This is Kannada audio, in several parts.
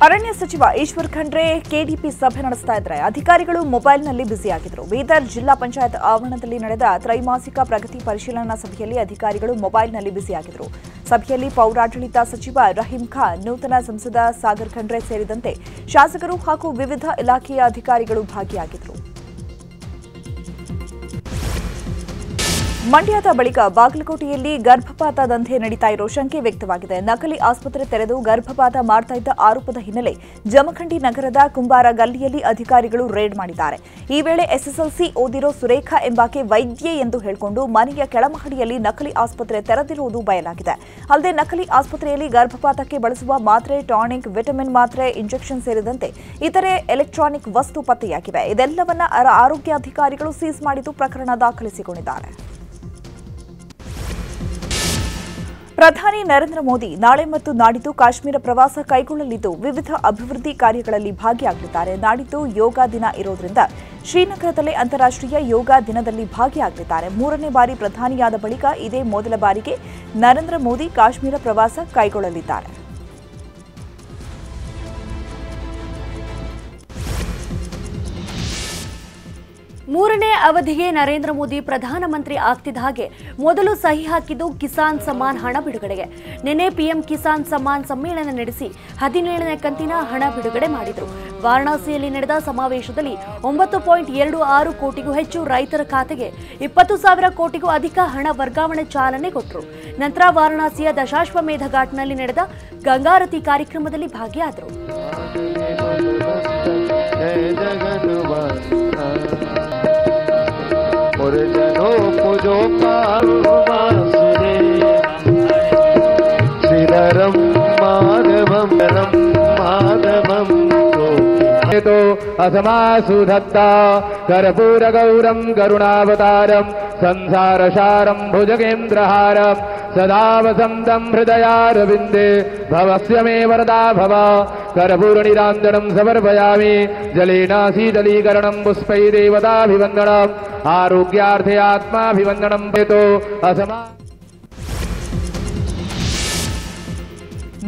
ಅರಣ್ಯ ಸಚಿವ ಈಶ್ವರ್ ಖಂಡ್ರೆ ಕೆಡಿಪಿ ಸಭೆ ನಡೆಸ್ತಾ ಇದ್ದಾರೆ. ಅಧಿಕಾರಿಗಳು ಮೊಬೈಲ್ನಲ್ಲಿ ಬ್ಯುಸಿಯಾಗಿದ್ದರು. ಬೀದರ್ ಜಿಲ್ಲಾ ಪಂಚಾಯತ್ ಆವರಣದಲ್ಲಿ ನಡೆದ ತ್ರೈಮಾಸಿಕ ಪ್ರಗತಿ ಪರಿಶೀಲನಾ ಸಭೆಯಲ್ಲಿ ಅಧಿಕಾರಿಗಳು ಮೊಬೈಲ್ನಲ್ಲಿ ಬ್ಯುಸಿಯಾಗಿದ್ದರು. ಸಭೆಯಲ್ಲಿ ಪೌರಾಡಳಿತ ಸಚಿವ ರಹೀಂ ಖಾನ್, ನೂತನ ಸಂಸದ ಸಾಗರ್ ಖಂಡ್ರೆ ಸೇರಿದಂತೆ ಶಾಸಕರು ಹಾಗೂ ವಿವಿಧ ಇಲಾಖೆಯ ಅಧಿಕಾರಿಗಳು ಭಾಗಿಯಾಗಿದ್ದರು. ಮಂಡ್ಯದ ಬಳಿಕ ಬಾಗಲಕೋಟೆಯಲ್ಲಿ ಗರ್ಭಪಾತ ದಂಧೆ ನಡೀತಾ ಇರೋ ಶಂಕೆ ವ್ಯಕ್ತವಾಗಿದೆ. ನಕಲಿ ಆಸ್ಪತ್ರೆ ತೆರೆದು ಗರ್ಭಪಾತ ಮಾಡ್ತಾ ಇದ್ದ ಆರೋಪದ ಹಿನ್ನೆಲೆ ಜಮಖಂಡಿ ನಗರದ ಕುಂಬಾರ ಗಲ್ಲಿಯಲ್ಲಿ ಅಧಿಕಾರಿಗಳು ರೇಡ್ ಮಾಡಿದ್ದಾರೆ. ಈ ವೇಳೆ ಎಸ್ಎಸ್ಎಲ್ಸಿ ಓದಿರೋ ಸುರೇಖಾ ಎಂಬಾಕೆ ವೈದ್ಯೆ ಎಂದು ಹೇಳಿಕೊಂಡು ಮನೆಯ ಕೆಳಮಹಡಿಯಲ್ಲಿ ನಕಲಿ ಆಸ್ಪತ್ರೆ ತೆರೆದಿರುವುದು ಬಯಲಾಗಿದೆ. ಅಲ್ಲದೆ ನಕಲಿ ಆಸ್ಪತ್ರೆಯಲ್ಲಿ ಗರ್ಭಪಾತಕ್ಕೆ ಬಳಸುವ ಮಾತ್ರೆ, ಟಾನಿಕ್, ವಿಟಮಿನ್ ಮಾತ್ರೆ, ಇಂಜೆಕ್ಷನ್ ಸೇರಿದಂತೆ ಇತರೆ ಎಲೆಕ್ಟ್ರಾನಿಕ್ ವಸ್ತು ಪತ್ತೆಯಾಗಿವೆ. ಇದೆಲ್ಲವನ್ನ ಆರೋಗ್ಯಾಧಿಕಾರಿಗಳು ಸೀಸ್ ಮಾಡಿದ್ದು ಪ್ರಕರಣ ದಾಖಲಿಸಿಕೊಂಡಿದ್ದಾರೆ. ಪ್ರಧಾನಿ ನರೇಂದ್ರ ಮೋದಿ ನಾಳೆ ಮತ್ತು ನಾಡಿದ್ದು ಕಾಶ್ಮೀರ ಪ್ರವಾಸ ಕೈಗೊಳ್ಳಲಿದ್ದು ವಿವಿಧ ಅಭಿವೃದ್ಧಿ ಕಾರ್ಯಗಳಲ್ಲಿ ಭಾಗಿಯಾಗಲಿದ್ದಾರೆ. ನಾಡಿದ್ದು ಯೋಗ ದಿನ ಇರೋದ್ರಿಂದ ಶ್ರೀನಗರದಲ್ಲಿ ಅಂತಾರಾಷ್ಟ್ರೀಯ ಯೋಗ ದಿನದಲ್ಲಿ ಭಾಗಿಯಾಗಲಿದ್ದಾರೆ. 3ನೇ ಬಾರಿ ಪ್ರಧಾನಿಯಾದ ಬಳಿಕ ಇದೇ ಮೊದಲ ಬಾರಿಗೆ ನರೇಂದ್ರ ಮೋದಿ ಕಾಶ್ಮೀರ ಪ್ರವಾಸ ಕೈಗೊಳ್ಳಲಿದ್ದಾರೆ. ಮೂರನೇ ಅವಧಿಗೆ ನರೇಂದ್ರ ಮೋದಿ ಪ್ರಧಾನಮಂತ್ರಿ ಆಗ್ತಿದ್ದ ಹಾಗೆ ಮೊದಲು ಸಹಿ ಹಾಕಿದ್ದು ಕಿಸಾನ್ ಸಮ್ಮಾನ್ ಹಣ ಬಿಡುಗಡೆಗೆ. ನಿನ್ನೆ ಪಿಎಂ ಕಿಸಾನ್ ಸಮ್ಮಾನ್ ಸಮ್ಮೇಳನ ನಡೆಸಿ 17ನೇ ಕಂತಿನ ಹಣ ಬಿಡುಗಡೆ ಮಾಡಿದರು. ವಾರಣಾಸಿಯಲ್ಲಿ ನಡೆದ ಸಮಾವೇಶದಲ್ಲಿ 9.26 ಕೋಟಿಗೂ ಹೆಚ್ಚು ರೈತರ ಖಾತೆಗೆ 20,000 ಕೋಟಿಗೂ ಅಧಿಕ ಹಣ ವರ್ಗಾವಣೆ ಚಾಲನೆ ಕೊಟ್ಟರು. ನಂತರ ವಾರಣಾಸಿಯ ದಶಾಶ್ವಮೇಧ ಘಾಟ್ನಲ್ಲಿ ನಡೆದ ಗಂಗಾರತಿ ಕಾರ್ಯಕ್ರಮದಲ್ಲಿ ಭಾಗಿಯಾದರು. असमासु धत्ता कर्पूरगौरं करुणावतारं संसारसारं भुजगेन्द्रहारं सदा वसन्तं हृदयारविन्दे भवस्य मे वरदा भव. कर्पूरनिराञ्जनं समर्पयामि. जलेन शीतलीकरणं पुष्पैरेवताभिवन्दनम् आरोग्यार्थे आत्माभिवन्दनं हेतो असमा.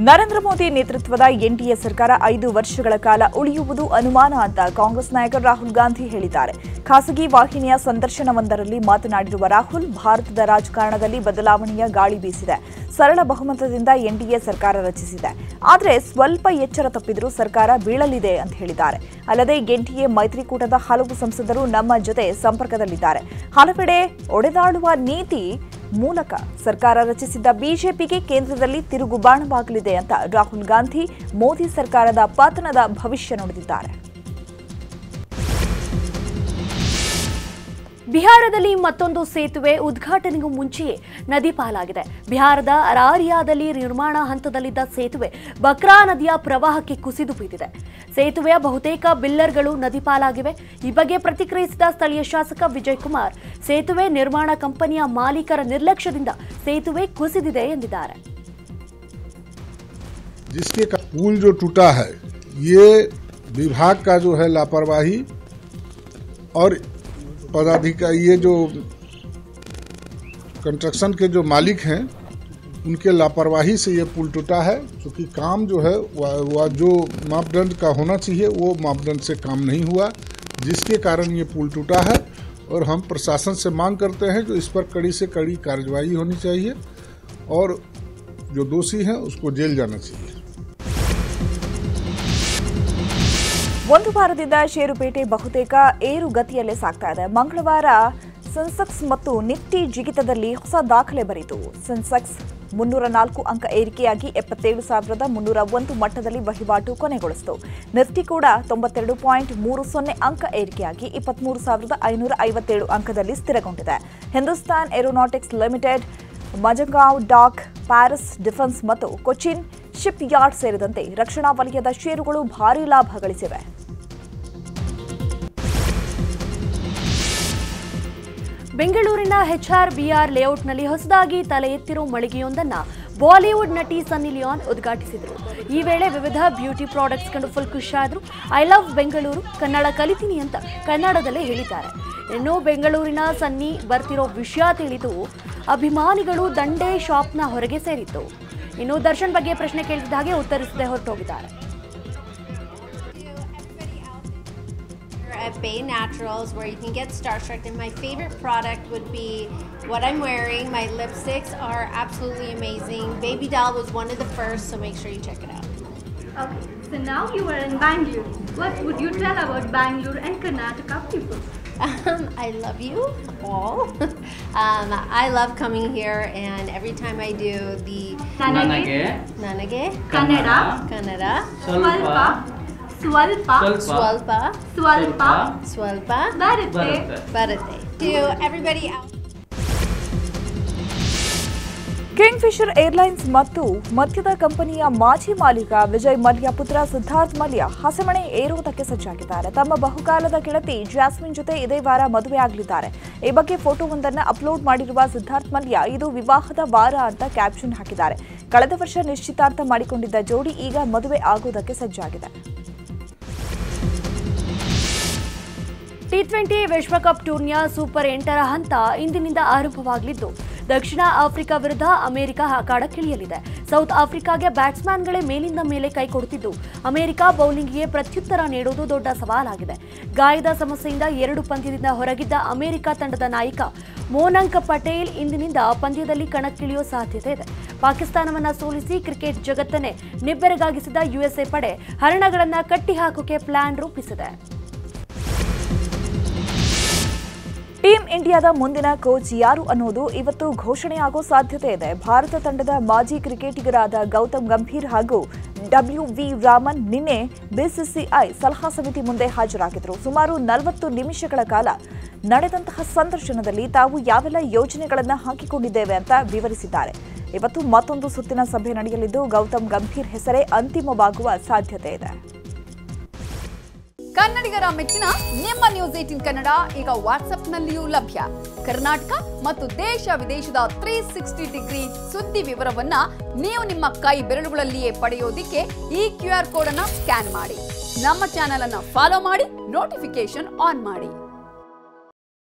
ನರೇಂದ್ರ ಮೋದಿ ನೇತೃತ್ವದ ಎನ್ಡಿಎ ಸರ್ಕಾರ 5 ವರ್ಷಗಳ ಕಾಲ ಉಳಿಯುವುದು ಅನುಮಾನ ಅಂತ ಕಾಂಗ್ರೆಸ್ ನಾಯಕ ರಾಹುಲ್ ಗಾಂಧಿ ಹೇಳಿದ್ದಾರೆ. ಖಾಸಗಿ ವಾಹಿನಿಯ ಸಂದರ್ಶನವೊಂದರಲ್ಲಿ ಮಾತನಾಡಿರುವ ರಾಹುಲ್, ಭಾರತದ ರಾಜಕಾರಣದಲ್ಲಿ ಬದಲಾವಣೆಯ ಗಾಳಿ ಬೀಸಿದೆ. ಸರಳ ಬಹುಮತದಿಂದ ಎನ್ಡಿಎ ಸರ್ಕಾರ ರಚಿಸಿದೆ. ಆದರೆ ಸ್ವಲ್ಪ ಎಚ್ಚರ ತಪ್ಪಿದರೂ ಸರ್ಕಾರ ಬೀಳಲಿದೆ ಅಂತ ಹೇಳಿದ್ದಾರೆ. ಅಲ್ಲದೆ ಎನ್ಡಿಎ ಮೈತ್ರಿಕೂಟದ ಹಲವು ಸಂಸದರು ನಮ್ಮ ಜೊತೆ ಸಂಪರ್ಕದಲ್ಲಿದ್ದಾರೆ. ಹಲವೆಡೆ ಒಡೆದಾಡುವ ನೀತಿ ಮೂಲಕ ಸರ್ಕಾರ ರಚಿಸಿದ್ದ ಬಿಜೆಪಿಗೆ ಕೇಂದ್ರದಲ್ಲಿ ತಿರುಗುಬಾಣವಾಗಲಿದೆ ಅಂತ ರಾಹುಲ್ ಗಾಂಧಿ ಮೋದಿ ಸರ್ಕಾರದ ಪತನದ ಭವಿಷ್ಯ ನುಡಿದಿದ್ದಾರೆ. ಬಿಹಾರದಲ್ಲಿ ಮತ್ತೊಂದು ಸೇತುವೆ ಉದ್ಘಾಟನೆಗೂ ಮುಂಚೆಯೇ ನದಿ ಪಾಲಾಗಿದೆ. ಬಿಹಾರದ ಅರಾರಿಯಾದಲ್ಲಿ ನಿರ್ಮಾಣ ಹಂತದಲ್ಲಿದ್ದ ಸೇತುವೆ ಬಕ್ರಾ ನದಿಯ ಪ್ರವಾಹಕ್ಕೆ ಕುಸಿದು ಬಿದ್ದಿದೆ. ಸೇತುವೆಯ ಬಹುತೇಕ ಬಿಲ್ಲರ್ಗಳು ನದಿ ಪಾಲಾಗಿವೆ. ಈ ಬಗ್ಗೆ ಪ್ರತಿಕ್ರಿಯಿಸಿದ ಸ್ಥಳೀಯ ಶಾಸಕ ವಿಜಯ್ ಕುಮಾರ್, ಸೇತುವೆ ನಿರ್ಮಾಣ ಕಂಪನಿಯ ಮಾಲೀಕರ ನಿರ್ಲಕ್ಷ್ಯದಿಂದ ಸೇತುವೆ ಕುಸಿದಿದೆ ಎಂದಿದ್ದಾರೆ. जिसके पुल जो टूटा है ये विभाग का जो है लापरवाही और पदाधिकारी, ये जो कंस्ट्रक्शन के जो मालिक हैं उनके लापरवाही से ये पुल टूटा है. क्योंकि काम जो है वह जो मापदंड का होना चाहिए वो मापदंड से काम नहीं हुआ, जिसके कारण ये पुल टूटा है. और हम प्रशासन से मांग करते हैं जो इस पर कड़ी से कड़ी कार्रवाई होनी चाहिए और जो दोषी हैं उसको जेल जाना चाहिए. ಒಂದು ವಾರದಿಂದ ಷೇರುಪೇಟೆ ಬಹುತೇಕ ಏರುಗತಿಯಲ್ಲೇ ಸಾಗ್ತಾ ಇದೆ. ಮಂಗಳವಾರ ಸೆನ್ಸೆಕ್ಸ್ ಮತ್ತು ನಿಫ್ಟಿ ಜಿಗಿತದಲ್ಲಿ ಹೊಸ ದಾಖಲೆ ಬರೆಯಿತು. ಸೆನ್ಸೆಕ್ಸ್ 304 ಅಂಕ ಏರಿಕೆಯಾಗಿ 77,301 ಮಟ್ಟದಲ್ಲಿ ವಹಿವಾಟು ಕೊನೆಗೊಳಿಸಿತು. ನಿಫ್ಟಿ ಕೂಡ 92.30 ಅಂಕ ಏರಿಕೆಯಾಗಿ 23,557 ಅಂಕದಲ್ಲಿ ಸ್ಥಿರಗೊಂಡಿದೆ. Hindustan Aeronautics Limited, Mazagon Dock, Paras Defence ಮತ್ತು ಕೊಚ್ಚಿನ್ ಶಿಪ್ ಯಾರ್ಡ್ ಸೇರಿದಂತೆ ರಕ್ಷಣಾ ವಲಯದ ಷೇರುಗಳು ಭಾರೀ ಲಾಭ ಗಳಿಸಿವೆ. ಬೆಂಗಳೂರಿನ ಎಚ್ಆರ್ಬಿಆರ್ ಲೇಔಟ್ನಲ್ಲಿ ಹೊಸದಾಗಿ ತಲೆ ಎತ್ತಿರುವ ಮಳಿಗೆಯೊಂದನ್ನು ಬಾಲಿವುಡ್ ನಟಿ ಸನ್ನಿ ಲಿಯೋನ್ ಉದ್ಘಾಟಿಸಿದರು. ಈ ವೇಳೆ ವಿವಿಧ ಬ್ಯೂಟಿ ಪ್ರಾಡಕ್ಟ್ಸ್ ಕಂಡು ಫುಲ್ ಖುಷಿಯಾದರು. ಐ ಲವ್ ಬೆಂಗಳೂರು, ಕನ್ನಡ ಕಲಿತೀನಿ ಅಂತ ಕನ್ನಡದಲ್ಲೇ ಹೇಳಿದ್ದಾರೆ. ಇನ್ನು ಬೆಂಗಳೂರಿನ ಸನ್ನಿ ಬರ್ತಿರೋ ವಿಷಯ ತಿಳಿದು ಅಭಿಮಾನಿಗಳು ದಂಡೆ ಶಾಪ್ನ ಹೊರಗೆ ಸೇರಿತ್ತು. ಇನ್ನು ದರ್ಶನ್ ಬಗ್ಗೆ ಪ್ರಶ್ನೆ ಕೇಳಿದ ಹಾಗೆ ಉತ್ತರಿಸದೆ ಹೊರಟೋಗಿದ್ದಾರೆ. at Bay Naturals, where you can get starstruck. And my favorite product would be what I'm wearing. My lipsticks are absolutely amazing. Baby Doll was one of the first, so make sure you check it out. Okay, so now you are in Bangalore. What would you tell about Bangalore and Karnataka people? I love you all. I love coming here, and every time I do the Nanage Nanage Kannada Kannada Swalpa Swalpa Swalpa Swalpa Bharathe. To everybody out. Kingfisher airlines ಮತ್ತು ಮದ್ಯದ ಕಂಪನಿಯ ಮಾಜಿ ಮಾಲೀಕ ವಿಜಯ್ ಮಲ್ಯ ಪುತ್ರ ಸಿದ್ಧಾರ್ಥ್ ಮಲ್ಯ ಹಸೆಮಣೆ ಏರುವುದಕ್ಕೆ ಸಜ್ಜಾಗಿದ್ದಾರೆ. ತಮ್ಮ ಬಹುಕಾಲದ ಗೆಳತಿ ಜಾಸ್ಮಿನ್ ಜೊತೆ ಇದೇ ವಾರ ಮದುವೆಯಾಗಲಿದ್ದಾರೆ. ಈ ಬಗ್ಗೆ ಫೋಟೋವೊಂದನ್ನು ಅಪ್ಲೋಡ್ ಮಾಡಿರುವ ಸಿದ್ಧಾರ್ಥ್ ಮಲ್ಯ ಇದು ವಿವಾಹದ ವಾರ ಅಂತ ಕ್ಯಾಪ್ಷನ್ ಹಾಕಿದ್ದಾರೆ. ಕಳೆದ ವರ್ಷ ನಿಶ್ಚಿತಾರ್ಥ ಮಾಡಿಕೊಂಡಿದ್ದ ಜೋಡಿ ಈಗ ಮದುವೆ ಆಗುವುದಕ್ಕೆ ಸಜ್ಜಾಗಿದೆ. ಟಿ20 ವಿಶ್ವಕಪ್ ಟೂರ್ನಿಯ ಸೂಪರ್ 8ರ ಹಂತ ಇಂದಿನಿಂದ ಆರಂಭವಾಗಲಿದ್ದು ದಕ್ಷಿಣ ಆಫ್ರಿಕಾ ವಿರುದ್ಧ ಅಮೆರಿಕ ಅಖಾಡಕ್ಕಿಳಿಯಲಿದೆ. ಸೌತ್ ಆಫ್ರಿಕಾಗೆ ಬ್ಯಾಟ್ಸ್ಮನ್ಗಳೇ ಮೇಲಿಂದ ಮೇಲೆ ಕೈ ಕೊಡುತ್ತಿದ್ದು ಅಮೆರಿಕ ಬೌಲಿಂಗ್ಗೆ ಪ್ರತ್ಯುತ್ತರ ನೀಡುವುದು ದೊಡ್ಡ ಸವಾಲಾಗಿದೆ. ಗಾಯದ ಸಮಸ್ಯೆಯಿಂದ 2 ಪಂದ್ಯದಿಂದ ಹೊರಗಿದ್ದ ಅಮೆರಿಕ ತಂಡದ ನಾಯಕ ಮೋನಂಕ್ ಪಟೇಲ್ ಇಂದಿನಿಂದ ಪಂದ್ಯದಲ್ಲಿ ಕಣಕ್ಕಿಳಿಯುವ ಸಾಧ್ಯತೆ ಇದೆ. ಪಾಕಿಸ್ತಾನವನ್ನು ಸೋಲಿಸಿ ಕ್ರಿಕೆಟ್ ಜಗತ್ತನ್ನೇ ನಿಬ್ಬೆರಗಾಗಿಸಿದ ಯುಎಸ್ಎ ಪಡೆ ಹರಣಗಳನ್ನು ಕಟ್ಟಿಹಾಕೋಕೆ ಪ್ಲಾನ್ ರೂಪಿಸಿದೆ. ಟೀಂ ಇಂಡಿಯಾದ ಮುಂದಿನ ಕೋಚ್ ಯಾರು ಅನ್ನೋದು ಇವತ್ತು ಘೋಷಣೆಯಾಗೋ ಸಾಧ್ಯತೆ ಇದೆ. ಭಾರತ ತಂಡದ ಮಾಜಿ ಕ್ರಿಕೆಟಿಗರಾದ ಗೌತಮ್ ಗಂಭೀರ್ ಹಾಗೂ WV ರಾಮನ್ ನಿನ್ನೆ ಬಿಸಿಸಿಐ ಸಲಹಾ ಸಮಿತಿ ಮುಂದೆ ಹಾಜರಾಗಿದ್ದರು. ಸುಮಾರು 40 ನಿಮಿಷಗಳ ಕಾಲ ನಡೆದಂತಹ ಸಂದರ್ಶನದಲ್ಲಿ ತಾವು ಯಾವೆಲ್ಲ ಯೋಜನೆಗಳನ್ನು ಹಾಕಿಕೊಂಡಿದ್ದೇವೆ ಅಂತ ವಿವರಿಸಿದ್ದಾರೆ. ಇವತ್ತು ಮತ್ತೊಂದು ಸುತ್ತಿನ ಸಭೆ ನಡೆಯಲಿದ್ದು ಗೌತಮ್ ಗಂಭೀರ್ ಹೆಸರೇ ಅಂತಿಮವಾಗುವ ಸಾಧ್ಯತೆ ಇದೆ. ಕನ್ನಡಿಗರ ಮೆಚ್ಚಿನ ನಿಮ್ಮ ನ್ಯೂಸ್ 18 ಕನ್ನಡ ಈಗ ವಾಟ್ಸ್ಆಪ್ನಲ್ಲಿಯೂ ಲಭ್ಯ. ಕರ್ನಾಟಕ ಮತ್ತು ದೇಶ ವಿದೇಶದ 360 ಡಿಗ್ರಿ ಸುದ್ದಿ ವಿವರವನ್ನ ನೀವು ನಿಮ್ಮ ಕೈ ಬೆರಳುಗಳಲ್ಲಿಯೇ ಪಡೆಯೋದಿಕ್ಕೆ ಈ QR ಕೋಡ್ ಅನ್ನು ಸ್ಕ್ಯಾನ್ ಮಾಡಿ. ನಮ್ಮ ಚಾನೆಲ್ ಅನ್ನು ಫಾಲೋ ಮಾಡಿ, ನೋಟಿಫಿಕೇಶನ್ ಆನ್ ಮಾಡಿ.